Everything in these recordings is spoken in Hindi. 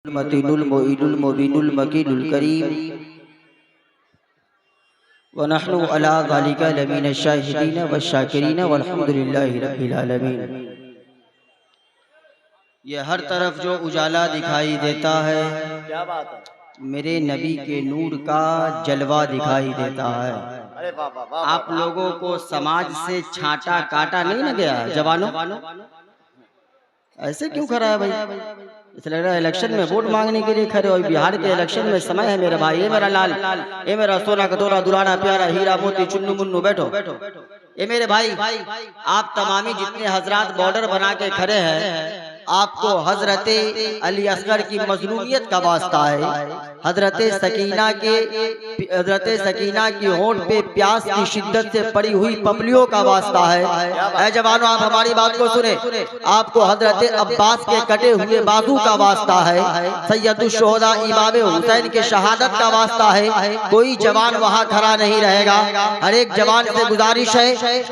मतीनुल मोइनुल मुबीनुल मकीनुल करीम व नहनु अला ज़ालिका लमीन शाहिदीन व शाकिरीन वल्हम्दुलिल्लाहि रब्बिल आलमीन। ये हर तरफ जो उजाला दिखाई देता है, क्या बात है। मेरे नबी के नूर का जलवा दिखाई देता है। अरे वाह वाह वाह। आप लोगों को समाज से छांटा काटा नहीं ना गया जवानों? ऐसे क्यों खड़ा है भाई? ऐसा लग रहा है इलेक्शन में वोट मांगने के लिए खड़े हो। बिहार के इलेक्शन में समय है मेरा भाई। ये मेरा लाल, ये मेरा सोना कटोरा दुलाना प्यारा हीरा मोती चुन्नू मुन्नू, बैठो। ये मेरे भाई, आप तमामी जितने हजरात बॉर्डर बना के खड़े हैं, आपको हजरत अली असगर की मजलूमियत का वास्ता है, हजरत सकीना की होंठ पे प्यास की शिद्दत से पड़ी हुई पपलियों का वास्ता है। ऐ जवानों, आप हमारी बात को सुने। आपको हजरत अब्बास के कटे हुए बाजू का वास्ता है, सैयदुल शुहदा इमाम हुसैन के शहादत का वास्ता है। कोई जवान वहाँ खड़ा नहीं रहेगा। हर एक जवान से गुजारिश है,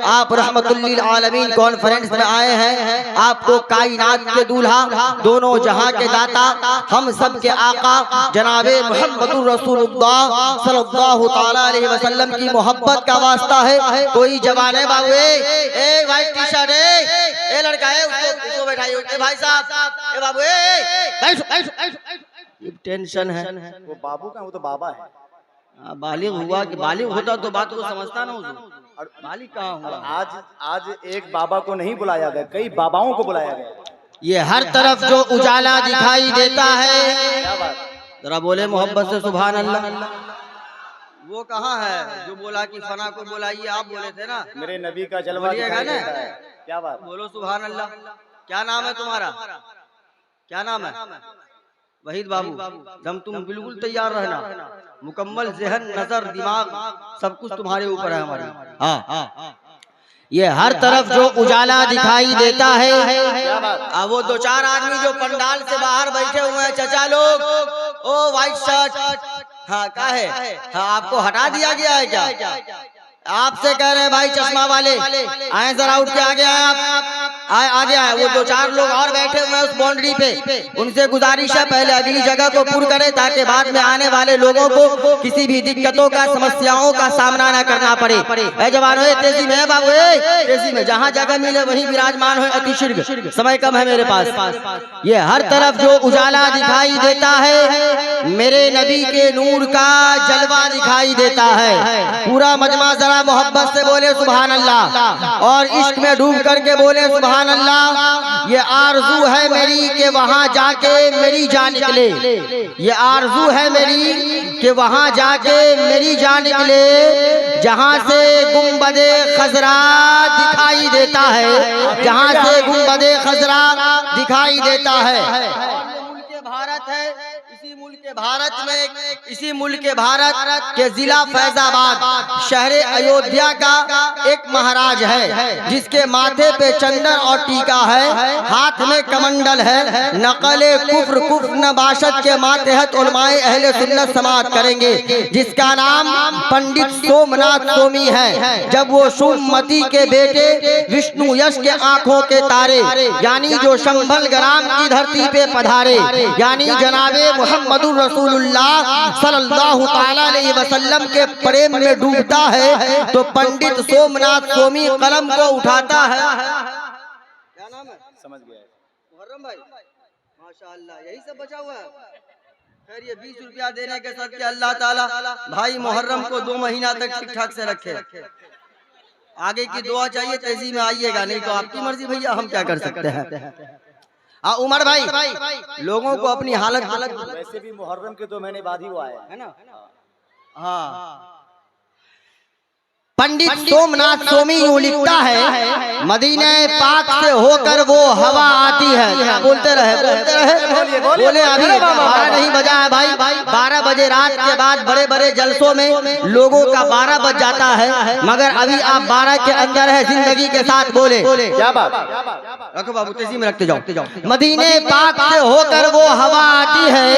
आप रहमतुल लिल आलमीन कॉन्फ्रेंस में आए हैं, आपको कायनात के दूल्हा, दोनों जहां के दाता, हम सब के आका जनाबे मुहम्मदुर रसूलुल्लाह सल्लल्लाहु तआला अलैहि वसल्लम की मोहब्बत का वास्ता है। कोई जवान है बाबू, ए व्हाइट टी शर्ट ए लड़का है, उसको बैठाइए। ए भाई साहब, ए बाबू, बैठ। टेंशन है। वो बाबू का, वो तो बाबा है। बालिग हुआ कि बालिग होता तो बात को समझता ना उसको। बालिग कहाँ हुआ? आज एक बाबा को नहीं बुलाया गया, कई बाबाओं को बुलाया गया। ये हर तरफ जो उजाला दिखाई देता है, जरा बोले मोहब्बत से सुभान अल्लाह। वो कहाँ है जो बोला कि फना को बुलाइए? आप बोले थे ना, मेरे नबी का जलवा दिखाई देता है। क्या बात, बोलो सुभान अल्लाह। क्या नाम है तुम्हारा? क्या नाम है? वहीद बाबू। दम तुम बिल्कुल तैयार रहना, मुकम्मल ज़हन नजर दिमाग सब कुछ तुम्हारे ऊपर है हमारी। हाँ, ये हर तरफ जो उजाला दिखाई देता है। अब वो दो चार आदमी जो पंडाल से बाहर बैठे हुए हैं, चचा लोग, ओ व्हाइट शर्ट, हाँ क्या है? हाँ, आपको हटा दिया गया है क्या? आपसे कह रहे हैं भाई चश्मा वाले, आए जरा उठ के आगे आए। आप आगे आए। वो दो चार लोग और बैठे हुए हैं उस बाउंड्री पे, उनसे गुजारिश है पहले अगली जगह को पूर्ण करें, ताकि बाद में आने वाले लोगों को किसी भी दिक्कतों का, समस्याओं का सामना न करना पड़े। ऐ जवानों, तेजी में है बाबू, तेजी में, जहाँ जगह मिले वहीं विराजमान हो। अतिशीघ्र, समय कम है मेरे पास। ये हर तरफ जो उजाला दिखाई देता है, मेरे नबी के नूर का जलवा दिखाई देता है। पूरा मजमा जरा मोहब्बत से बोले सुभान अल्लाह, और इश्क में डूब करके बोले सुभान अल्लाह। ये आरज़ू है मेरी कि वहाँ जाके मेरी जान निकले, ये आरज़ू है मेरी कि वहाँ जाके मेरी जान निकले, जहाँ से गुंबदे खजरा दिखाई देता है, जहाँ से गुंबदे खजरा दिखाई देता है। भारत है, इसी मुल्क के भारत के जिला फैजाबाद शहर अयोध्या का एक महाराज है, जिसके माथे पे चंदन और टीका है, हाथ में कमंडल है। नकले कुफ्र नबाशत के मातहत उलमाए अहले सुन्नत समाअत करेंगे, जिसका नाम पंडित सोमनाथ सोमी है। जब वो सुमति के बेटे विष्णु यश के आंखों के तारे, यानी जो शंभल ग्राम की धरती पे पधारे, यानी जनाबे मुहम्मदुर रसूलुल्लाह सल्लल्लाहु तआला अलैहि वसल्लम के प्रेम में डूबता है, तो पंडित सोमनाथ सोमी कलम को उठाता है। क्या नाम है? समझ गया मुहर्रम भाई, माशाअल्लाह, यही सब बचा हुआ है। खैर, ये 20 रुपया देने के साथ अल्लाह ताला भाई मुहर्रम को 2 महीना तक ठीक ठाक से रखे। आगे की दुआ चाहिए, तेजी में आइएगा, नहीं तो आपकी मर्जी भैया, हम क्या कर सकते हैं। उमर भाई, लोगों को अपनी हालत वैसे भी मुहर्रम के 2 महीने बाद ही वो आया है ना। हाँ, पंडित सोमनाथ सोमी यूं लिखता है, मदीने पाक से होकर वो हवा आती है। बोलते रहे बोले, अभी 12 नहीं बजा है भाई। 12 बजे रात के बाद बड़े बड़े जलसों में लोगों का 12 बज जाता है, मगर अभी आप 12 के अंदर है जिंदगी के साथ। बोले क्या बात, रखो बाबू, तेजी में रखते जाओ। मदीने पाक से होकर वो हवा आती है,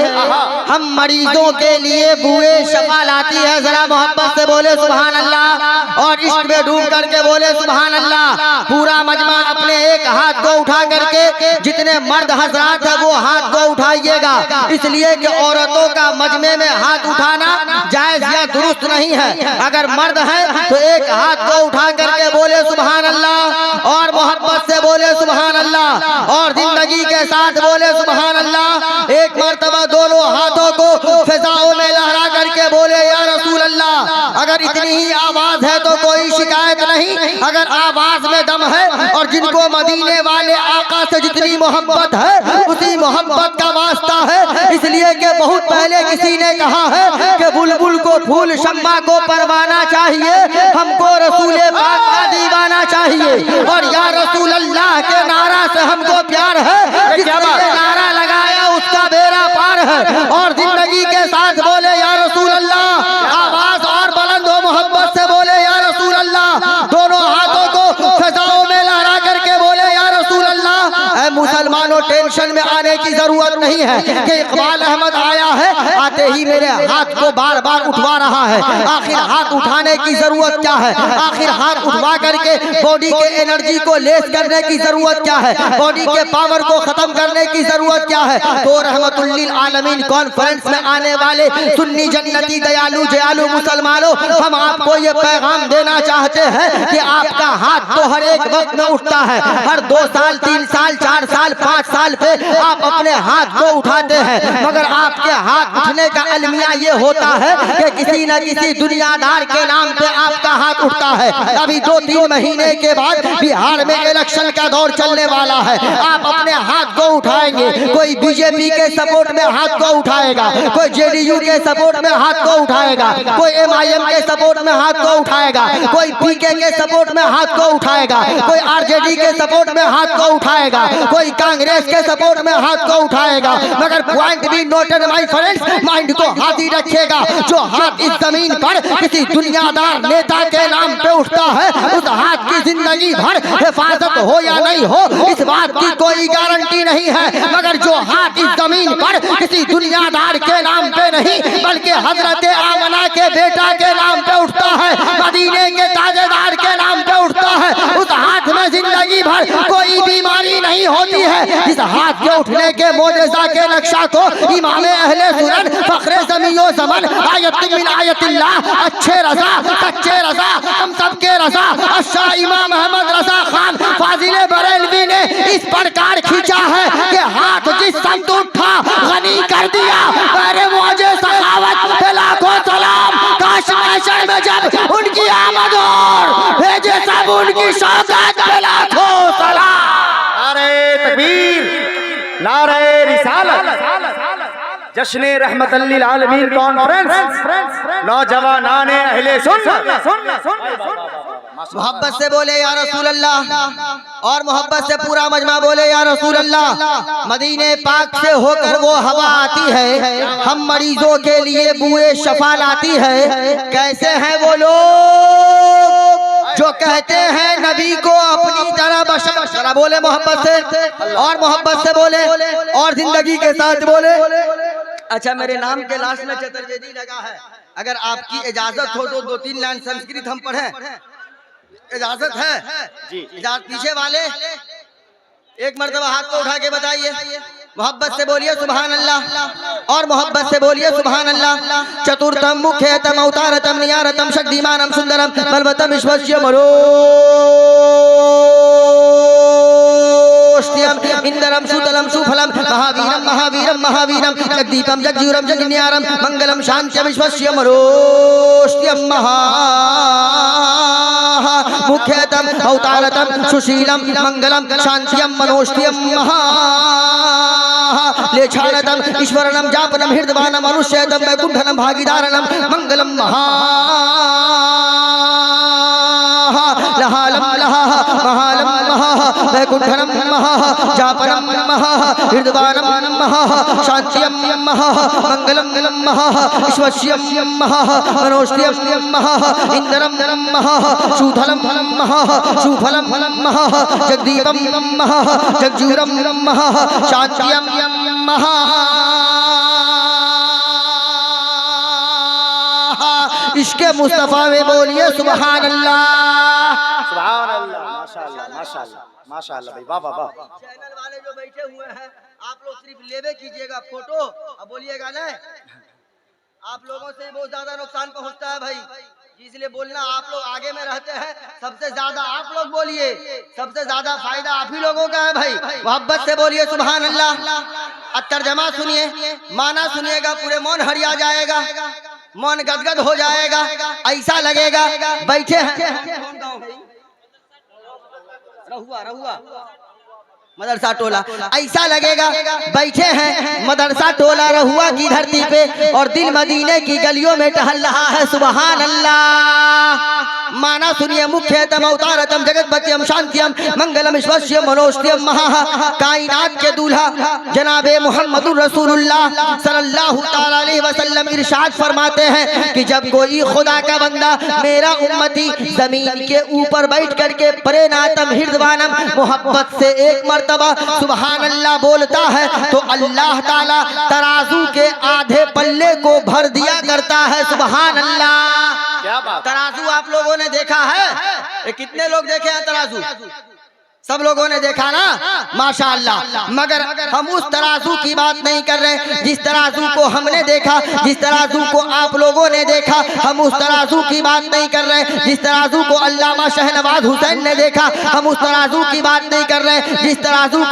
हम मरीजों के लिए बुए शफा लाती है। जरा मोहब्बत से बोले सुभान अल्लाह और इश्क में डूब करके बोले सुभान अल्लाह। पूरा मजमा अपने एक हाथ को उठा करके, जितने मर्द हजरात है वो हाथ को उठाइएगा, इसलिए कि औरतों का मजमे में हाथ उठाना जायज या दुरुस्त नहीं है। अगर मर्द है तो एक हाथ को उठा करके बोले सुभान अल्लाह और मोहब्बत से बोले सुभान अल्लाह और जिंदगी के साथ बोले सुभान अल्लाह। एक मर्तबा दोनों हाथों को फिजाओं में लहरा करके बोले या रसूल अल्लाह। अगर इतनी ही आवाज है तो कोई शिकायत नहीं, अगर आवाज में दम है और जिनको मदीने वाले आका से जितनी मोहब्बत है उसी मोहब्बत का वास्ता है। इसलिए कि बहुत पहले किसी ने कहा है कि बुलबुल को फूल, शम्मा को परवाना चाहिए, हमको रसूले पाक का दीवाना चाहिए। और या रसूल अल्लाह के नारा से हमको प्यार है, जिसने नारा लगाया उसका बेड़ा पार है। और जिंदगी के साथ बोले या रसूल अल्लाह, आवाज और बुलंद हो, मोहब्बत से बोले या रसूल अल्लाह। दोनों हाथों को फिजाओं में लहरा करके बोले या रसूल अल्लाह। मुसलमानों, टेंशन में आने की जरूरत नहीं है कि इकबाल अहमद आया है, आते ही मेरे हाथ को बार बार उठवा रहा है। आखिर हाथ उठाने की जरूरत क्या है? आखिर हाथ उठवा करके बॉडी के एनर्जी को लेस करने की जरूरत क्या है? बॉडी के पावर को खत्म करने की जरूरत क्या है? तो रहमतुल लिल आलमीन कॉन्फ्रेंस में आने वाले सुन्नी जन्नती दयालु जयालु मुसलमानों, हम आपको ये पैगाम देना चाहते हैं कि आपका हाथ तो हर एक वक्त में उठता है। हर 2 साल, 3 साल, 4 साल, 5 साल पे आप अपने हाथ को उठाते हैं, मगर आपके हाथ उठने का अलमिया ये होता है कि किसी न किसी दुनियादार के नाम पे आपका हाथ उठता है। अभी 2-3 महीने के बाद बिहार में इलेक्शन का दौर चलने वाला है, आप अपने हाथ को उठाएंगे। कोई बीजेपी के सपोर्ट में हाथ को उठाएगा, कोई जेडीयू के सपोर्ट में हाथ को उठाएगा, कोई एमआईएम के सपोर्ट में हाथ को उठाएगा, कोई पीके के सपोर्ट में हाथ को उठाएगा, कोई आरजेडी के सपोर्ट में हाथ को उठाएगा, कोई कांग्रेस के सपोर्ट में हाथ को उठाएगा। मगर point be noted my friends, mind को हाथ ही रखिएगा। जो हाथ इस जमीन पर किसी दुनियादार नेता के नाम पे उठता है, उस हाथ की जिंदगी भर हिफाजत हो या नहीं हो, इस बात की कोई गारंटी नहीं है। मगर जो हाथ इस जमीन पर किसी दुनियादार के नाम पे नहीं बल्कि हजरत आमना के बेटा के नाम पे उठता है, मदीने के ताजेदार के नाम पे उठता है, उस हाथ में जिंदगी भर कोई बीमारी नहीं होती है। इस हाथ के उठने के मोजेज़ा के नक्शा को इमाम अहले सुनन फखरे ज़मीओ ज़मन आयत मिन आयतिल्लाह, अच्छे रज़ा सच्चे रज़ा हम सबके रज़ा शाह इमाम अहमद रज़ा खान फाजिले बरेलवी ने इस प्रकार खींचा है कि हाथ जिस समत उठा गनी कर दिया। मेरे मौजे सखावत पे लाखों सलाम, काश महशर में जब उनकी आमद और भेजे सब उनकी शौकत पे लाखों सलाम। नारे तकबीर, नारे रिसालत, जश्न रहमतुल लिल आलमीन कॉन्फ्रेंस, नौजवानाने अहले सुन्नत। मोहब्बत से बोले या रसूल अल्लाह और मोहब्बत से पूरा मजमा बोले या रसूल अल्लाह। मदीने पाक से होकर वो हवा आती है, हम मरीजों के लिए बुए शफा लाती है। कैसे हैं वो लोग जो कहते हैं नबी को अपनी तरह बशर? जरा बोले मोहब्बत से और मोहब्बत से बोले और जिंदगी के साथ बोले। अच्छा, मेरे नाम के लास्ट में चतुर्वेदी लगा है, अगर आपकी इजाजत हो तो 2-3 लाइन संस्कृत हम पढ़ें। इजाजत है जी? इजाजत पीछे वाले एक मर्तबा हाथ को उठा के बताइए। मोहब्बत से बोलिए सुभान अल्लाह और मोहब्बत से बोलिए सुभान अल्लाह। चतुर्थम मुख्यतम अवतारतम नियारतम शक्तिमानम सुंदरम बलवतम विश्वस्य मरो इंदरम सुतलम सुफलम महावीरम महावीरम महावीरम जगदीपम जगजीवरम जगन्यारम मंगलम शांत्यम विश्वस्य मरोष्ट्यम महा मुख्यतम अवतारतम सुशीलम मंगलम शांत्यम मनोष्ट्यम महा लेछानतम ईश्वरनम जापनम हृदवानम अनुष्यतम वैकुंठनम भागीदारनम मंगलम महा लहालम लहा महालम महा वैकुंठनम महा जापनम महा हृदवानम महा शांत्यम महा मंगलम महा ईश्वस्यम महा मनोष्ट्यम महा इंद्रम महा सुधलम महा सुफलम महा जगदीपम महा जगजूरम महा शांत्यम महा इश्क़ मुस्तफ़ा में बोलिए सुभान अल्लाह। सुभान अल्लाह, माशाअल्लाह माशाअल्लाह माशाअल्लाह भाई, वाह वाह वाह। चैनल वाले जो बैठे हुए हैं, आप लोग सिर्फ लेवे कीजिएगा फोटो और बोलिएगा ना, आप लोगों से बहुत ज्यादा नुकसान पहुंचता है भाई, इसलिए बोलना। आप लोग आगे में रहते हैं, सबसे ज्यादा आप लोग बोलिए, सबसे ज्यादा फायदा आप ही लोगों का है भाई। मोहब्बत से बोलिए सुभान अल्लाह। अब तर्जमा सुनिए, माना सुनिएगा, पूरे मन हरिया जाएगा, मन गदगद हो जाएगा, ऐसा लगेगा बैठे हैं रहुआ मदरसा टोला, ऐसा लगेगा बैठे हैं मदरसा टोला रहुआ की धरती पे और दिल मदीने की गलियों में टहल रहा है। सुभान अल्लाह। माना सुनिए, मुख्यतम अवतारतम जगतपत्यम शांत्यम मंगलम ईश्वस्यम मनोष्ठ्यम महा कायनात के दूल्हा जनाबे मुहम्मदुर रसूलुल्लाह सल्लल्लाहु तआला अलैहि वसल्लम इरशाद फरमाते हैं कि जब कोई खुदा का बंदा मेरा उम्मती जमीन के ऊपर बैठ करके प्रेनातम हिर्दवानम मोहब्बत से एक मर्तबा सुभान अल्लाह बोलता है तो अल्लाह ताला तराजू के आधे पल्ले को भर दिया करता है। सुभान अल्लाह। क्या बात। तराजू आप लोगों ने देखा है? ये कितने लोग देखे हैं तराजू? सब लोगों ने देखा ना, माशाअल्लाह। मगर हम उस तराजू की बात नहीं कर रहे जिस तराजू को हमने देखा, जिस तराजू को आप लोगों ने देखा। हम उस तराजू की बात नहीं कर रहे जिस तराजू को अल्लामा शहनवाज हुसैन ने देखा। हम उस तराजू की बात नहीं कर रहे जिस तराजू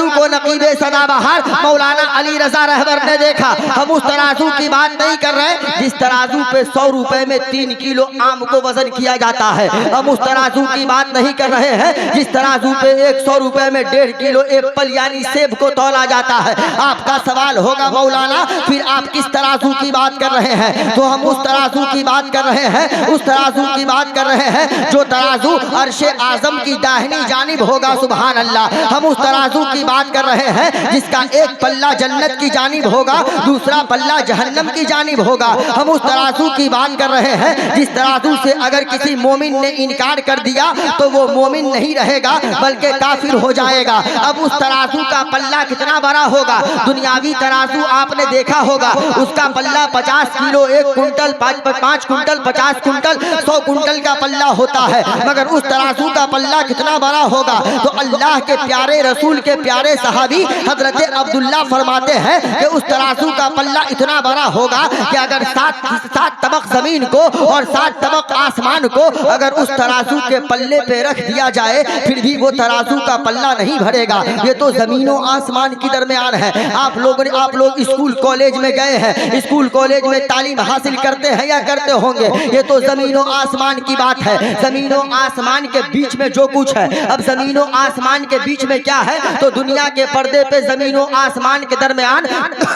को नकीब सदाबहार मौलाना अली रजा रहबर ने देखा। हम उस तराजू की बात नहीं कर रहे जिस तराजू पे 100 रुपए में 3 किलो आम को वजन किया जाता है। हम उस तराजू की बात नहीं कर रहे हैं जिस तराजू पे 100 रुपए में 1.5 किलो एप्पल यानी सेब को तौला जाता है। आपका सवाल होगा मौलाना फिर आप किस तराजू की बात कर रहे हैं? तो हम उस तराजू की बात कर रहे हैं, उस तराजू की बात कर रहे हैं जो तराजू अर्शे आजम की दाहिनी जानिब होगा। सुभान अल्लाह। हम उस तराजू की बात कर रहे हैं जिसका एक पल्ला जन्नत की जानिब होगा, दूसरा पल्ला जहन्नम की जानिब होगा। हम उस तराजू की बात कर रहे हैं जिस तराजू से अगर किसी मोमिन ने इनकार कर दिया तो वो मोमिन नहीं रहेगा बल्कि काफिर हो जाएगा। अब उस तराजू का पल्ला कितना बड़ा होगा? दुनियावी तराजू आपने देखा होगा, उसका पल्ला 50 kilo, 1 quintal, 5 quintal, 50 quintal, 100 quintal का पल्ला होता है। मगर उस तराजू का पल्ला कितना बड़ा होगा? तो अल्लाह के प्यारे रसूल के प्यारे सहाबी हजरत अब्दुल्ला फरमाते हैं कि उस तराजू का पल्ला इतना बड़ा होगा कि अगर 7 तबक जमीन को और 7 तबक आसमान को अगर उस तराजू के पल्ले पे रख दिया जाए फिर भी वो तराजू का पल्ला नहीं भरेगा। ये तो जमीनों आसमान की दरमियान है। आप लोग स्कूल कॉलेज में गए हैं, स्कूल कॉलेज में तालीम हासिल करते हैं या करते होंगे। ये तो जमीनों आसमान की बात है, जमीनों आसमान के बीच में जो कुछ है। अब जमीनों आसमान के बीच में क्या है? तो दुनिया के पर्दे पे जमीनों आसमान के दरमियान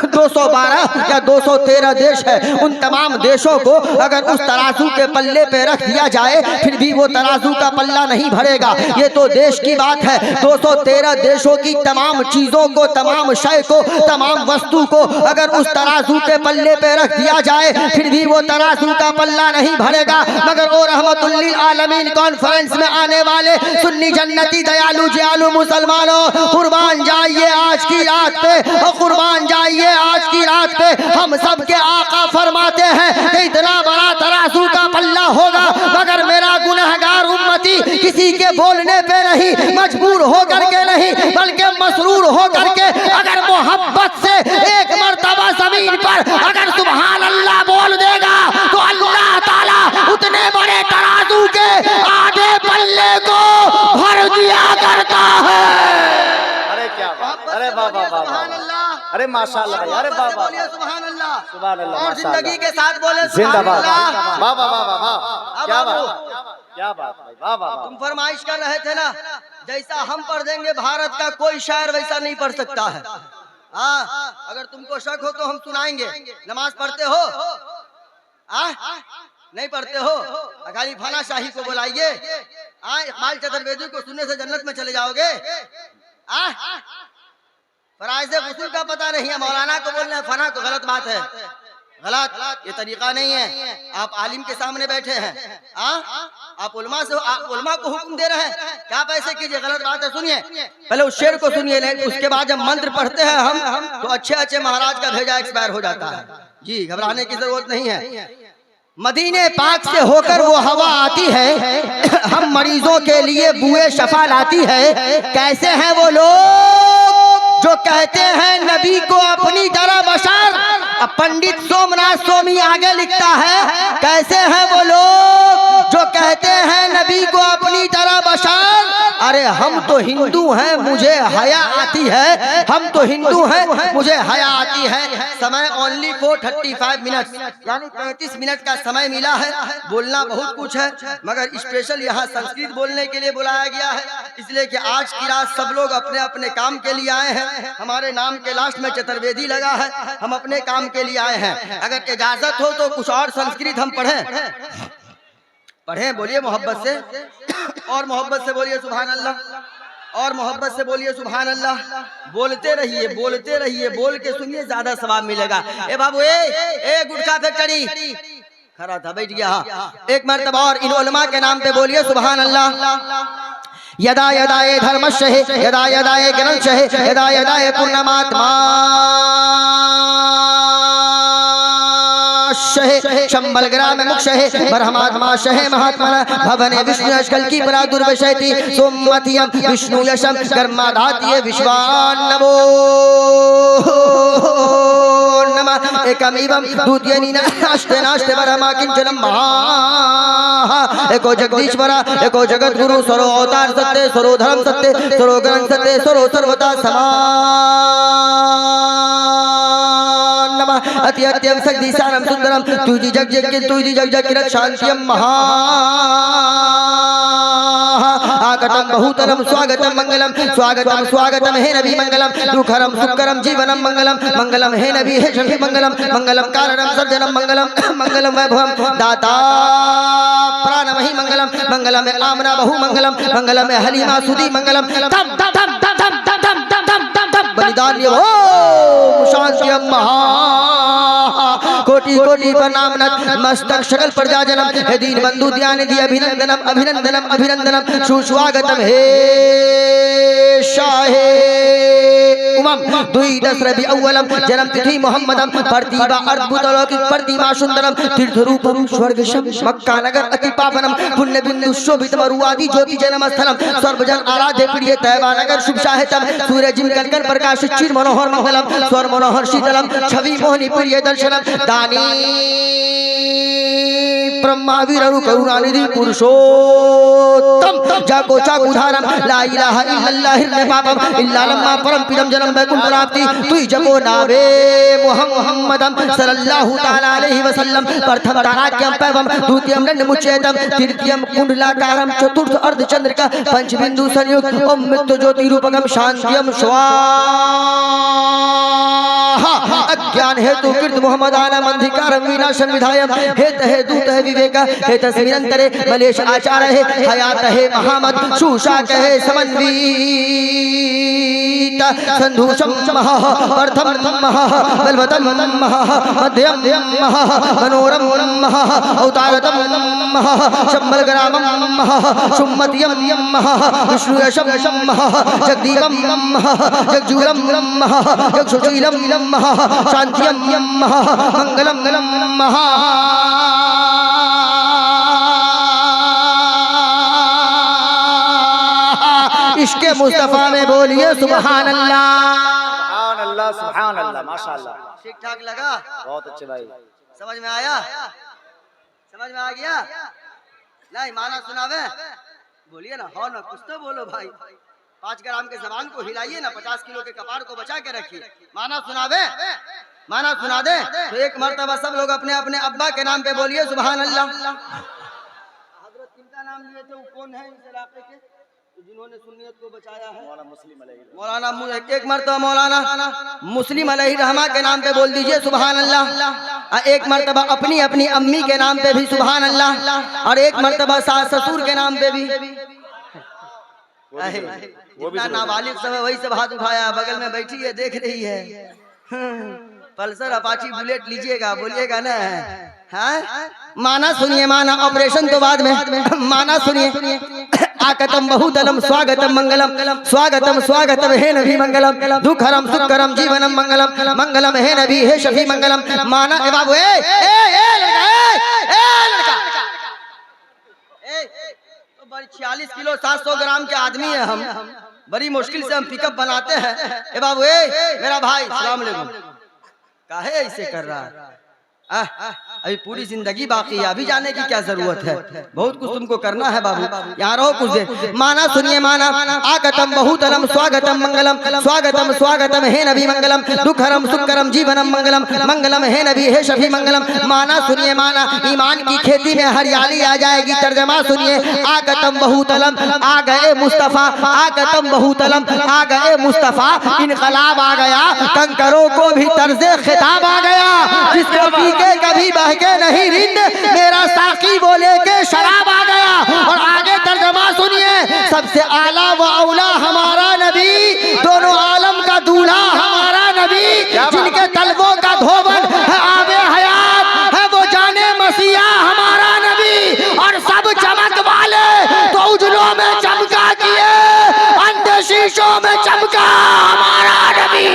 212 या 213 देश है। उन तमाम देशों को अगर उस तराजू के पल्ले पे रख दिया जाए फिर भी वो तराजू का पल्ला नहीं भरेगा। ये तो देश की बात है। 213 देशों की तमाम चीजों को, तमाम शय को, तमाम वस्तु को अगर उस तराजू के पल्ले पे रख दिया जाए फिर भी वो तराजू का पल्ला नहीं भरेगा। मगर वो रहमतुल लिल आलमीन कॉन्फ्रेंस में आने वाले सुन्नी जन्नती दयालु जयालु मुसलमानों, कुर्बान जाइए आज की रात पे, कुर्बान जाइए आज की रात पे। हम सब के आका फरमाते हैं कि इतना बड़ा तराजू का पल्ला होगा मगर मेरा गुनहगार उम्मती किसी के बोलने पे नहीं, मजबूर होकर के नहीं बल्कि मसरूर होकर के अगर मोहब्बत से एक मर्तबा जमीन पर अगर सुभान अल्लाह बोल देगा तो अल्लाह ताला उतने बड़े तराजू के आधे पल्ले को भर दिया करता है। अरे क्या बात, अरे वाह वाह वाह, अरे माशाअल्लाह भाई, अरे वाह वाह, सुभान अल्लाह, सुभान अल्लाह, और जिंदगी के साथ बोले जिंदाबाद, वाह वाह वाह वाह, क्या बात, क्या बात भाई, वाह वाह। तुम फरमाइश कर रहे थे ना, जैसा हम पढ़ देंगे भारत का कोई शायर वैसा नहीं पढ़ सकता है। हाँ, अगर तुमको शक हो तो हम सुनाएंगे। नमाज पढ़ते हो? नहीं पढ़ते हो? खाली फाना शाही को बुलाइए, इकबाल चतुर्वेदी को सुनने से जन्नत में चले जाओगे। फराइज़ उसूल का पता नहीं है, मौलाना को बोलना है फना को, गलत बात है, गलत, ये तरीका नहीं है। आप आलिम के सामने बैठे हैं, आप उलमा को हुक्म दे रहे हैं, क्या पैसे कीजिए, गलत बात है। सुनिए, पहले उस शेर को सुनिए, उसके बाद जब मंत्र पढ़ते हैं हम तो अच्छे महाराज का भेजा एक्सपायर हो जाता है। जी, घबराने की जरूरत नहीं है। मदीने पाक से होकर वो हवा आती है, हम मरीजों के लिए बुए शफा लाती है। कैसे हैं वो लोग जो कहते हैं नबी को अपनी तरह बशर। अब पंडित सोमनाथ स्वामी आगे लिखता है, कैसे हैं वो लोग जो कहते हैं नबी को अपनी तरह बशर। अरे हम तो हिंदू हैं, मुझे हया आती है, हम तो हिंदू हैं, मुझे हया आती है। समय ओनली 4:35 मिनट, यानी 35 मिनट का समय मिला है। बोलना बहुत कुछ है, मगर स्पेशल यहाँ संस्कृत बोलने के लिए बुलाया गया है, इसलिए कि आज की रात सब लोग अपने अपने काम के लिए आए हैं। हमारे नाम के लास्ट में चतुर्वेदी लगा है, हम अपने काम के लिए आए हैं। अगर इजाजत हो तो कुछ और संस्कृत हम पढ़ें। बोलिए मोहब्बत से, और मोहब्बत से बोलिए सुभान अल्लाह, और मोहब्बत से बोलिए सुभान अल्लाह। बोलते रहिए, बोलते रहिए, बोल के सुनिए, ज्यादा सवाब मिलेगा। ए बाबू, ए गुटखा फैक्ट्री खड़ा था, बैठ गया। एक मर्तबा और इन उलमा के नाम पे बोलिए सुभान अल्लाह। यदा यदा ये धर्मस्य है, यदा यदा ये ग्रंथ है, यदा यदा ये पूर्णमात्मा शंबल ग्राम मुक्ष है, ब्रह्मात्मा शहे महात्मा भवने विष्णु अष्कल की प्रादुर्वशयति सोमतियम विष्णु यशम कर्माधातीय विश्वान्नवो नमः। एकमेवं द्वितीयेन नास्ते ब्रह्मा किंचनम महा। एको जगदीश्वरा, एको जगत गुरु, सरो अवतार सत्य, सरो धर्म सत्य, सरो ग्रंथ सत्य, सरो सर्वता समान। अति अत्यम शक्ति सारम सुंदरम तुझी जग जग के तुझी जग जग किरत शांतियम महा। आगतम बहुतरम स्वागतम मंगलम, स्वागतम स्वागतम हे नबी मंगलम। दुखरम सुखरम जीवनम मंगलम, मंगलम हे नबी हे शफी मंगलम, मंगलम कारणम सर्जनम मंगलम, मंगलम वैभवम दाता प्राणमहि मंगलम, मंगलम आमना बहु मंगलम, मंगलम हलीमा सुधी मंगलम। धम धम धम धम धम धम धम धम धम बलिदान शांतियम महा। कोटि कोटि प्रणाम मस्तक सकल प्रजा जनम, हे दीन बंधु ध्यान दी अभिनंदनम अभिनंदनम अभिनंदनम। सुस्वागतम हे शाहे उमम दुई दस रबी अव्वलम जन्म तिथि मोहम्मदम। प्रतिभा अद्भुत अलौकिक प्रतिमा सुंदरम, तीर्थ रूपम स्वर्ग मक्का नगर अति पावनम। पुण्य बिंदु शोभित मरुआदि ज्योति जन्म स्थलम, सर्वजन आराध्य प्रिय तैबा नगर शुभ शाहितम। सूर्य जिम कनकन प्रकाश चिर मनोहर मंगलम, स्वर मनोहर शीतलम, छवि मोहनी प्रिय दर्शनम। दानी ब्रह्मावीर करुणानिधि पुरुषोत्तम, जाको चाकु धारम, ला इलाहा इल्लल्लाह निर्पापम, इल्ला लम्मा परम पिदम जन्म वैकुंठ प्राप्ति। तुई जपो नावे मुहम्मदम सल्लल्लाहु ताला अलैहि वसल्लम। प्रथम ताराक्यम पैवम, द्वितीयम दंडमुच्चेतम, तृतीयम कुंडलाकारम, चतुर्थ अर्धचंद्रिका, पंचबिंदु संयुक्त ओम मृत्यु ज्योति रूपकम शांतियम स्वाहा। अज्ञान हेतु कृत मोहम्मद आलम अंधिकारम विनाशम विधायम। हेत है दूत है विवेका, हे तस्मिरंतरे मलेश आचार है, हयात है महामत सुशाक है समन्वित। संधुषम महा प्रथम महा बलवतम महा मध्यम महा मनोरम महा अवतारतम महा शंबल ग्रामम महा सुमतियम महा विष्णु यशम महा जगदीपम महा जगजूलम महा जगसुशीलम महा शांतियम महा मंगलम महा। इसके मुस्तफा में बोलिए सुभान अल्लाह, सुभान अल्लाह, सुभान अल्लाह, माशाअल्लाह। ठीक ठाक लगा? बहुत अच्छे भाई। समझ में आया? समझ में आ गया? नहीं माना सुनावे? बोलिए ना, हो ना, कुछ तो बोलो भाई। 5 ग्राम के जबान को हिलाइए ना, 50 किलो के कपार को बचा के रखिए। माना सुनावे? माना सुना दे तो एक मर्तबा सब लोग अपने अपने अब्बा के नाम पे बोलिए सुभान अल्लाह। हजरत किनका नाम लिए थे, वो कौन है इस इलाके के जिन्होंने सुन्नियत को बचाया है? मौलाना एक मर्तबा मौलाना मुस्लिम अलैहि रहमा के नाम पे बोल दीजिए सुभान अल्लाह। एक मर्तबा अपनी अपनी अम्मी के नाम पे भी सुभान अल्लाह, और एक मर्तबा सास ससुर के नाम पे भी। जितना नाबालिग सब है वही सब हाथ उठाया, बगल में बैठी है देख रही है। पल्सर अपाची बुलेट लीजिएगा, बोलिएगा ना? हाँ माना सुनिए, माना ऑपरेशन तो बाद में, माना सुनिए। आकतम बहुतलम स्वागतम मंगलम, स्वागतम स्वागतम हे नबी मंगलम। दुखरम सुखरम जीवनम मंगलम, मंगलम हे नबी हे शफी मंगलम। माना ए बाबू ए 46 किलो 700 ग्राम के आदमी है हम, बड़ी मुश्किल से हम पिकअप बनाते हैं। ए बाबू, ए मेरा भाई, सलाम अलैकुम। काहे ऐसे कर रहा है? अभी पूरी जिंदगी बाकी है, अभी जाने की क्या जरूरत है? बहुत कुछ तुमको करना है बाबू, यहाँ रहो कुछ देर। माना सुनिए माना, आगतम बहुतलम स्वागतम मंगलम, स्वागतम स्वागतम हे नबी मंगलम, दुखरम सुखरम जीवनम मंगलम, मंगलम हे नबी हे शफी मंगलम। माना सुनिए माना, ईमान की खेती में हरियाली आ जाएगी। तर्जमा सुनिए, आगतम बहुतलम, आ गए मुस्तफा, आगतम बहुतलम, आ गए मुस्तफा, इनकलाब आ गया, कंकरों को भी तर्जे खिताब आ गया। जिसको पी के कभी बहके नहीं रिंद, मेरा साकी वो लेके शराब आ गया। और आगे तर्जमा सुनिए, सबसे आला व औला हमारा नबी, दोनों आलम का दूल्हा हमारा नबी, जिनके तलवों का धोबन है आबे हयात है, वो जाने मसीहा हमारा नबी। और सब चमक वाले तो उजलों में चमका किए, अंधे शीशों में चमका हमारा नबी।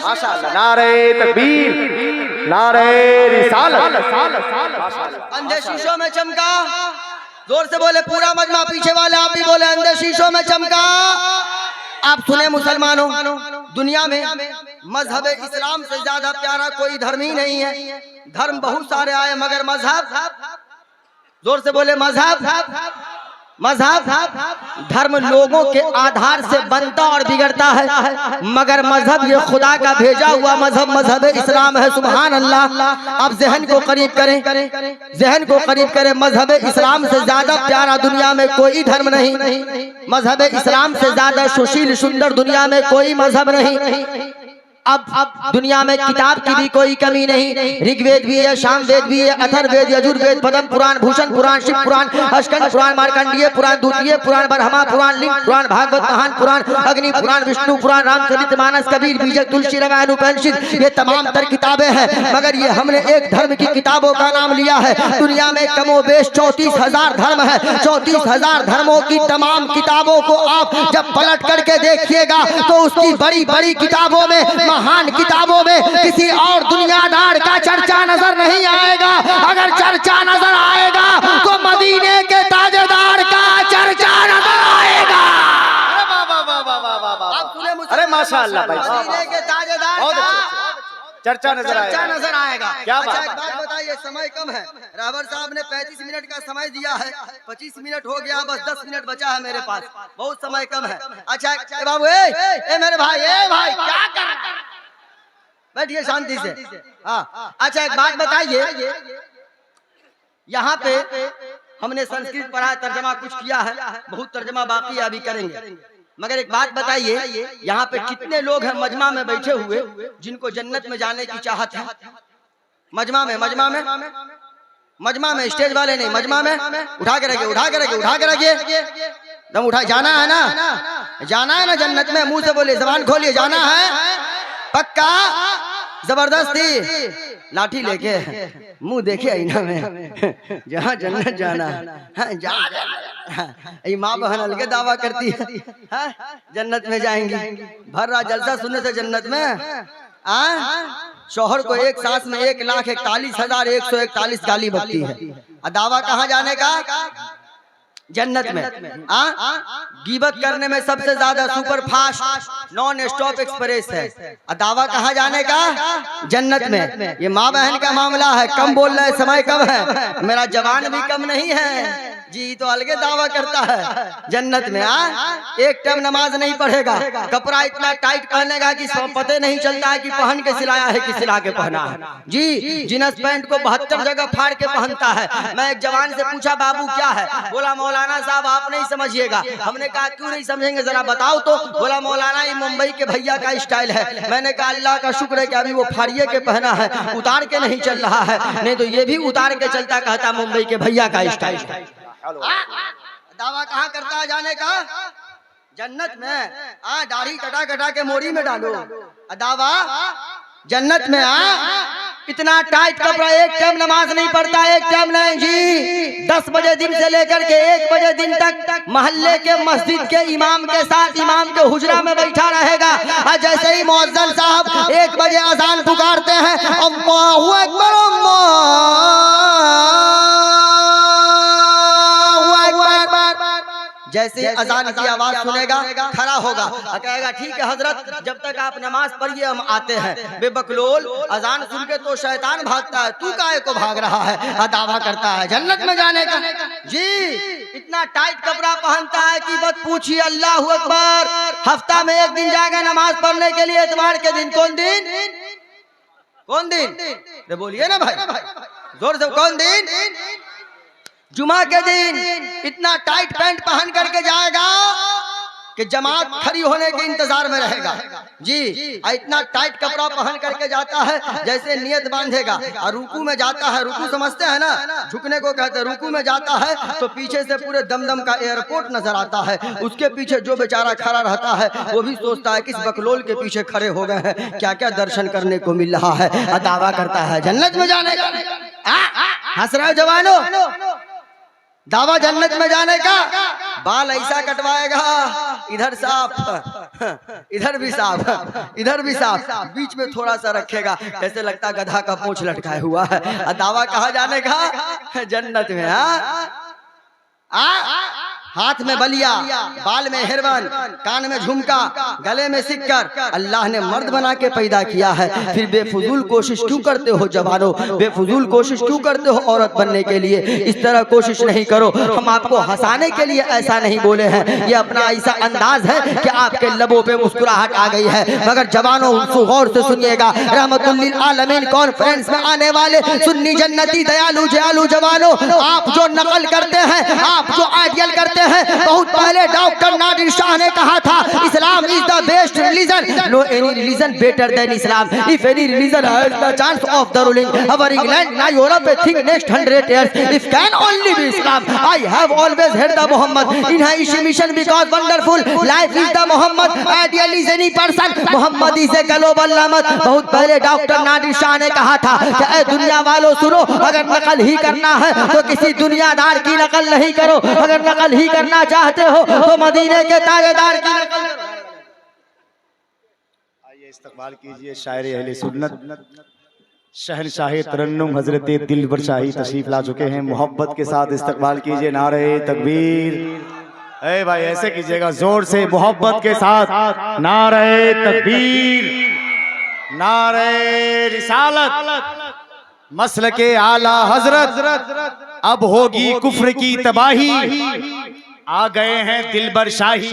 माशाअल्लाह, नारे तकबीर, नारे रिसालत। अंधे शीशों में चमका, जोर से बोले पूरा मजमा, पीछे वाले आप भी बोले अंधे शीशों में चमका। आप सुने मुसलमानों, दुनिया में मजहब इस्लाम से ज्यादा प्यारा कोई धर्म ही नहीं है। धर्म बहुत सारे आए मगर मजहब, जोर से बोले मजहब, मजहब धर्म लोगों के आधार से बनता और बिगड़ता है, मगर मजहब ये खुदा का भेजा हुआ मजहब, मजहब इस्लाम है। सुभान अल्लाह। अब जहन को करीब करें, जहन को करीब करें, मजहब इस्लाम से ज्यादा प्यारा दुनिया में कोई धर्म नहीं, मजहब इस्लाम से ज्यादा सुशील सुंदर दुनिया में कोई मजहब नहीं। अब दुनिया में किताब की भी कोई कमी नहीं, ऋग्वेद भी है, सामवेद भी है, अथर्ववेद, यजुर्वेद, पद्म पुराण, भूषण पुराण, शिव पुराण, अस्कंद पुराण, मार्कंडीय पुराण, द्वितीय पुराण, ब्रह्मा पुराण, लिंग पुराण, भागवत महान पुराण, अग्नि पुराण, विष्णु पुराण, रामचरितमानस, कबीर, बीजक, तुलसी, रामायण, उपनिषद, ये तमाम तर किताबें हैं। मगर ये हमने एक धर्म की किताबों का नाम लिया है। दुनिया में कमोबेश 34,000 धर्म है। 34,000 धर्मों की तमाम किताबों को आप जब पलट करके देखिएगा तो उसकी बड़ी बड़ी किताबों में, महान किताबों में किसी और दुनियादार का चर्चा नजर नहीं आएगा। अगर चर्चा नजर आएगा तो मदीने के ताजेदार का चर्चा नजर आएगा। अरे माशाअल्लाह भाई, मदीने के ताजेदार का चर्चा नजर आएगा। क्या अच्छा, बात? एक बात बताइए, समय कम है, रावर साहब ने 35 मिनट का समय दिया है, 25 मिनट हो गया, बस 10 मिनट बचा है मेरे पास, बहुत समय कम है। अच्छा बाबू, ए मेरे भाई, ए भाई क्या कर रहा है? बैठिए शांति से। हाँ, अच्छा एक बात बताइए, यहाँ पे हमने संस्कृत पढ़ा, तर्जमा कुछ किया है, बहुत तर्जमा बाकी है, अभी करेंगे। मगर एक बात बताइए, यहाँ पे कितने लोग हैं मजमा में बैठे हुए जिनको जन्नत में जाने की चाहत है? मजमा में, मजमा में, मजमा में, स्टेज वाले नहीं, मजमा में। उठा के रखिए, उठा के रखिए, उठा के रखिए, दम उठा। जाना है ना, जाना है ना जन्नत में? मुंह से बोलिए, जबान खोलिए, जाना है पक्का? जबरदस्ती लाठी लेके मुंह देखे आईना में, जहाँ जन्नत जाना है। माँ बहन अलगे दावा करती है जन्नत में जाएंगी, भर रहा जलसा सुनने से जन्नत में। शौहर को एक सांस में 1,41,141 गाली बकती है, दावा कहाँ जाने का? जन्नत में। गीबत करने में सबसे ज्यादा super fast non stop express है, दावा कहाँ जाने का? जन्नत में। ये माँ बहन का मामला है, कम बोल रहे, समय कम है, मेरा जवान भी कम नहीं है जी, तो अलगे दावा करता है जन्नत में। एक टाइम नमाज नहीं पढ़ेगा, कपड़ा इतना टाइट पहनेगा कि पता नहीं चलता है कि पहन के सिलाया है कि सिला के पहना है जी। जीन्स पैंट को 72 जगह फाड़ के पहनता है। मैं एक जवान से पूछा, बाबू क्या है? बोला मौलाना साहब आप नहीं समझिएगा। हमने कहा क्यों नहीं समझेंगे, जरा बताओ तो। बोला मौलाना ये मुंबई के भैया का स्टाइल है। मैंने कहा अल्लाह का शुक्र है कि अभी वो फाड़िए के पहना है, उतार के नहीं चल रहा है, नहीं तो ये भी उतार के चलता, कहता मुंबई के भैया का स्टाइल। दावा कहाँ करता है जाने का? जन्नत में। दाढ़ी कटा कटा के मोरी में डालो, दावा जन्नत में। इतना टाइट कपड़ा, एक टाइम नमाज नहीं पढ़ता, एक टाइम नहीं जी। 10 बजे दिन से लेकर के 1 बजे दिन तक मोहल्ले के मस्जिद के इमाम के साथ इमाम के हुजरा में बैठा रहेगा। और जैसे ही मुअज्जिन साहब 1 बजे अजान पुकारते हैं, अल्लाहु अकबर, अल्लाहु अकबर, जैसे अजान की आवाज सुनेगा खड़ा होगा और कहेगा ठीक है हजरत, जब तक आप नमाज पढ़िए हम आते हैं। बेबकलोल, अजान सुन के तो शैतान भागता है, तू काहे को भाग रहा है? दावा करता है जन्नत में जाने का। जी, इतना टाइट कपड़ा पहनता है कि बस पूछिए। अल्लाह अकबर। हफ्ता में एक दिन जाएगा नमाज पढ़ने के लिए, इतवार के दिन। कौन दिन? कौन दिन? बोलिए ना भाई, जोर से, कौन दिन? जुमा के दिन। इतना टाइट पैंट पहन करके जाएगा कि जमात खड़ी होने के इंतजार में रहेगा। जी, इतना टाइट कपड़ा पहन करके जाता है जैसे नियत बांधेगा। और रुकू में जाता है, रुकू समझते हैं ना, झुकने को कहते हैं। रुकू में जाता है तो पीछे से पूरे दमदम का एयरपोर्ट नजर आता है। उसके पीछे जो बेचारा खड़ा रहता है वो भी सोचता है किस बकलोल के पीछे खड़े हो गए हैं, क्या क्या दर्शन करने को मिल रहा है। दावा करता है जन्नत में जाने का। हंस रहे हो जवानों? दावा जन्नत में जाने का। बाल ऐसा कटवाएगा, इधर साफ, इधर भी साफ, इधर भी साफ, बीच में थोड़ा सा रखेगा, ऐसे लगता गधा का पूंछ लटकाए हुआ है। दावा कहाँ जाने का? जन्नत में। हाथ में बलिया, बाल में हेरवन, कान में झुमका, गले में सिक्कर। अल्लाह ने मर्द बना के पैदा किया है, फिर बेफुजूल कोशिश क्यों करते हो जवानों? बेफुजूल कोशिश क्यों करते हो औरत बनने के लिए? इस तरह कोशिश नहीं करो। हम आपको हंसाने के लिए ऐसा नहीं बोले हैं, ये अपना ऐसा अंदाज है कि आपके लबों पे मुस्कुराहट आ गई है। मगर जवानों गौर से सुनिएगा, रहमतुल लिल आलमीन कॉन्फ्रेंस में आने वाले सुन्नी जन्नती दयालु जयालु जवानों, आप जो नकल करते हैं, आप जो आइडियल करते हैं, बहुत पहले डॉक्टर नादिर शाह ने कहा था Islam is the best religion, no any religion better than Islam, if any religion has the chance of the ruling over England ना Europe a think next 100 years if can only be Islam. I have always head the Muhammad in his mission because wonderful life is the Mohammad ideal is any person Muhammad is a global रहमत। बहुत पहले डॉक्टर नादिर शाह ने कहा था कि ए दुनिया वालों सुनो, अगर नकल ही करना है तो किसी दुनियादार की नकल नहीं करो, अगर नकल ही करना चाहते हो तो मदीने के ताबेदार की नकल करो। आइए इस्तकबाल कीजिए शायर अहले सुन्नत शहनशाह तरन्नुम हजरत दिलबर शाही तशरीफ ला चुके हैं। मोहब्बत के साथ इस्तकबाल कीजिए। नारे तकबीर। ए भाई ऐसे कीजिएगा जोर से, मोहब्बत के साथ। नारे तकबीर, नारे रिसालत, मसलके आला हजरत। अब होगी कुफ्र की तबाही, आ गए हैं दिलबर शाही।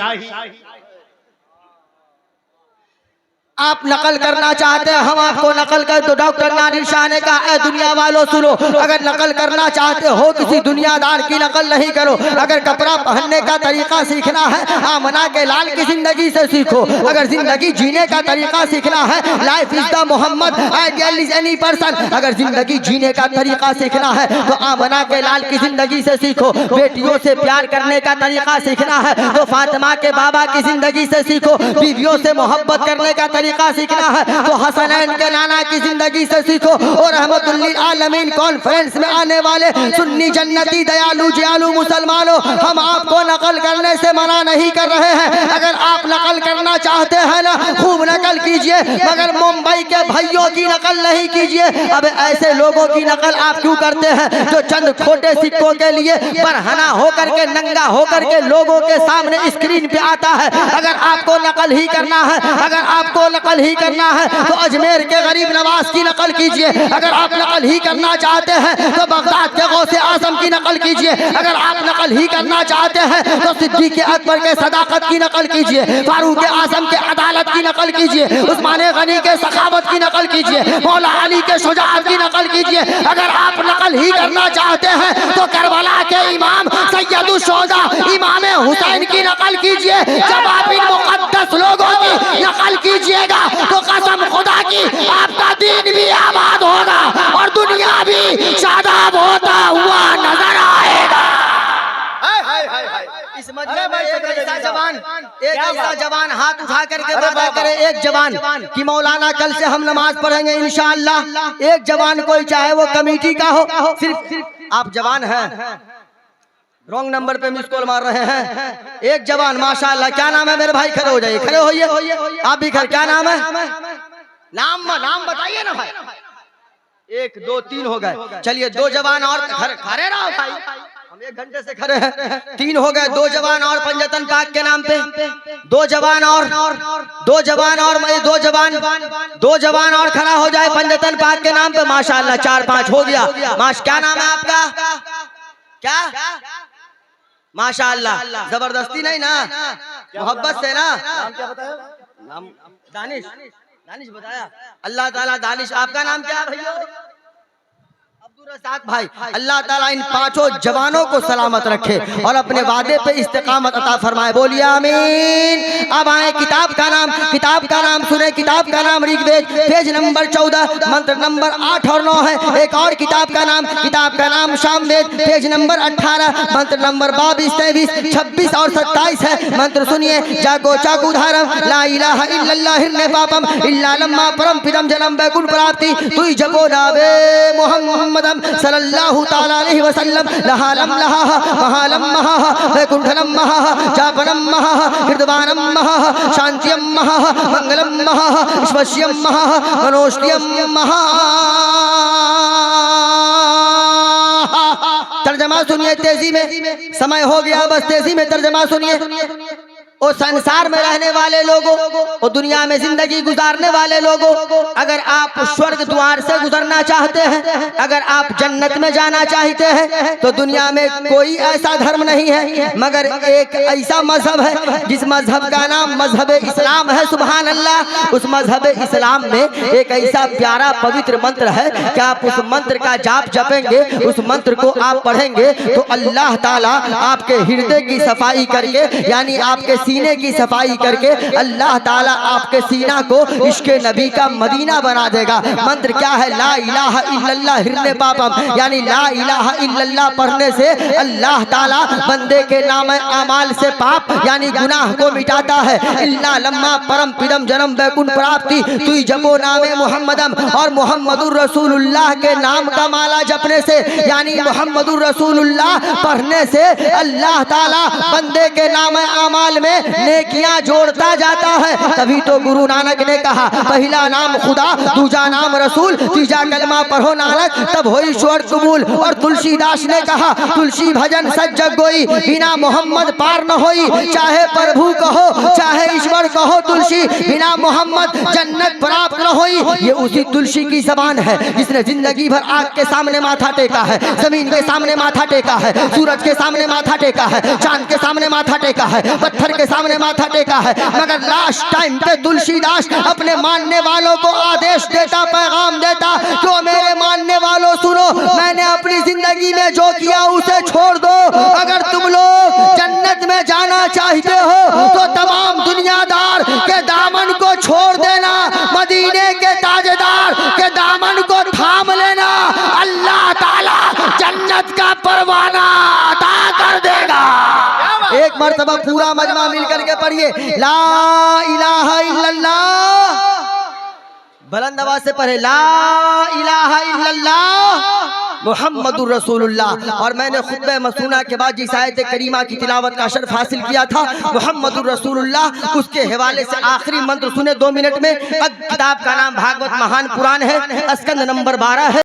आप नकल करना चाहते हैं, हम आपको नकल कर दो। डॉक्टर नादिर शाह ने कहा ए दुनिया वालों सुनो, अगर नकल करना चाहते हो किसी दुनियादार की नकल नहीं करो। अगर कपड़ा पहनने का तरीका सीखना है आमना के लाल की जिंदगी से सीखो। अगर जिंदगी जीने का तरीका सीखना है life is the Mohammad ideal is any person, अगर जिंदगी जीने का तरीका सीखना है तो आमना के लाल की जिंदगी से सीखो। बेटियों से प्यार करने का तरीका सीखना है तो फातिमा के बाबा की जिंदगी से सीखो। बीवियों से मोहब्बत करने का तरीका सीखना है तो हसनैन के नाना की जिंदगी से सीखो। और रहमतुल लिल आलमीन कॉन्फ्रेंस में आने वाले सुन्नी जन्नती दयालु जयालु मुसलमानों, हम आपको नकल करने से मना नहीं कर रहे हैं। अगर आप नकल करना चाहते हैं ना, खूब नकल कीजिए, मगर मुंबई के भाइयों की नकल नहीं कीजिए। अब ऐसे लोगों की नकल आप क्यों करते हैं जो चंद खोटे सिक्कों के लिए बरहना होकर के, नंगा होकर के लोगों के सामने स्क्रीन पे आता है। अगर आपको नकल ही करना है, अगर आपको नकल ही करना है तो अजमेर के गरीब नवाज की नकल कीजिए। अगर आप नकल ही करना चाहते हैं तो बगदाद के गौसे आजम की नकल कीजिए। अगर आप नकल ही करना चाहते हैं तो सिद्दीक अकबर के सदाकत की नकल कीजिए, फारूक आजम के अदालत की नकल कीजिए, उस्मान गनी के सखावत की नकल कीजिए, मौला अली के शुजाअत की नकल कीजिए। अगर आप नकल ही करना चाहते हैं तो करबला के इमाम सैयदुल शुहदा इमाम हुसैन की नकल कीजिए। जब आप इन मुकद्दस लोगों की नकल कीजिएगा तो कसम खुदा की आपका दीन भी आबाद होगा और दुनिया भी शादाब होता हुआ नजर आएगा। इस मजमे में एक ऐसा जवान हाथ उठा करके वादा करे, एक जवान कि मौलाना कल से हम नमाज पढ़ेंगे इंशाअल्लाह। एक जवान कोई चाहे वो कमेटी का हो, सिर्फ आप जवान हैं, रॉन्ग नंबर पे मिस कॉल मार रहे हैं। एक जवान माशाअल्लाह, क्या नाम है मेरे भाई? खड़े हो जाइए, खड़े होइए आप भी खड़े। क्या नाम है? नाम बताइए ना भाई। 1 2 3 हो गए, चलिए 2 जवान और खड़े रहो भाई। हम 1 घंटे से खड़े हैं, 3 हो गए, 2 जवान और पंजतन पाक के नाम पे, 2 जवान और 2 जवान और 2 जवान और खड़ा हो जाए पंजतन पाक के नाम पे। माशाअल्लाह 4-5 हो गया। क्या नाम है आपका? क्या? माशाअल्लाह, जबरदस्ती नहीं ना, मोहब्बत से ना। नाम दानिश, दानिश बताया। अल्लाह ताला दानिश, आपका नाम क्या है भैया? भाई, अल्लाह ताला इन 5 जवानों को सलामत रखे और अपने वादे पे इस्तिकामत अता फरमाए। बोलिए आमीन। अब आए किताब का नाम सुने। किताब का नाम ऋग्वेद, पेज नंबर 14, मंत्र नंबर 8 और 9 है। एक और किताब का नाम सामवेद, पेज नंबर 18, मंत्र नंबर 22, 23, 26 और 27 है। मंत्र सुनिए। जागो चाकू धारम ला इलाहा इल्लल्लाह हिरने पापम इल्ला लम्मा परम पिदम जन्म बैकुंठ प्राप्ति तुई जपो नाबे मोहम्मद सल्लल्लाहु ताला अलैहि वसल्लम लहालम लहा महालम महा वैकुंठलम महा जापनम महा हृदवानम महा शांतियम महा मंगलम महा विश्वस्यम महा मनोष्टियम महा। तर्जमा सुनिए तेजी में, समय हो गया, बस तेजी में तर्जमा सुनिए। और संसार में रहने वाले लोगों और दुनिया में जिंदगी गुजारने वाले लोगों, अगर आप स्वर्ग द्वार से गुजरना चाहते हैं, अगर आप जन्नत में जाना चाहते हैं, तो दुनिया में कोई ऐसा धर्म नहीं है मगर एक ऐसा मजहब है जिस मजहब का नाम मजहब इस्लाम है। सुभान अल्लाह। उस मजहब इस्लाम में एक ऐसा प्यारा पवित्र मंत्र है कि आप उस मंत्र का जाप जपेंगे, उस मंत्र को आप पढ़ेंगे तो अल्लाह ताला आपके हृदय की सफाई करके, यानी आपके सीने की सफाई करके अल्लाह ताला आपके सीना को इश्क़ नबी का मदीना बना देगा। मंत्र क्या है? ला इलाहा इल्लल्लाह हिरने पापम, यानी ला इलाहा इल्लल्लाह पढ़ने से अल्लाह ताला बंदे के नाम अमाल से पाप यानी गुनाह को मिटाता है। इल्ला लम्मा परम पिदम जन्म बैकुंठ प्राप्ति तुई जपो नामे मोहम्मदम, और मोहम्मदुर रसूलुल्लाह के नाम का माला जपने से यानी मोहम्मदुर रसूलुल्लाह पढ़ने से अल्लाह ताला बंदे के नाम अमाल में नेकियां जोड़ता जाता है। तभी तो गुरु नानक ने कहा पहला नाम खुदा, दूजा नाम रसूल, तीजा कलमा पढ़ो नानक तब होई स्वर कबूल। और तुलसीदास ने कहा तुलसी भजन सच जग गोई, बिना मोहम्मद पार न होई। चाहे प्रभु कहो चाहे ईश्वर कहो, तुलसी बिना मोहम्मद जन्नत प्राप्त न होई। ये उसी तुलसी की जबान है जिसने जिंदगी भर आग के सामने माथा टेका है, जमीन के सामने माथा टेका है, सूरज के सामने माथा टेका है, चांद के सामने माथा टेका है, पत्थर के सामने माथा टेका है, मगर लास्ट टाइम पे तुलसीदास अपने मानने वालों को आदेश देता, पैगाम देता, जो मेरे मानने वालों सुनो, मैंने अपनी जिंदगी में जो किया उसे छोड़ दो। अगर तुम लोग जन्नत में जाना चाहते हो तो तमाम दुनियादार के दामन को छोड़ देना, मदीने के ताजदार के दामन को थाम लेना, अल्लाह ताला जन्नत का परवाना अता कर देगा। एक मर्तबा पूरा मजमा मिल करके पढ़िए ला इलाहा इल्लल्लाह, बुलंद आवाज से पढ़े ला इलाहा इल्लल्लाह मुहम्मदुर रसूलुल्लाह। और मैंने खुतबे मसूना के बाद जिस आयत करीमा की तिलावत का शर्फ हासिल किया था मुहम्मदुर रसूलुल्लाह, उसके हवाले से आखिरी मंत्र सुने 2 मिनट में। किताब का नाम भागवत महान पुराण है, स्कंद नंबर 12 है।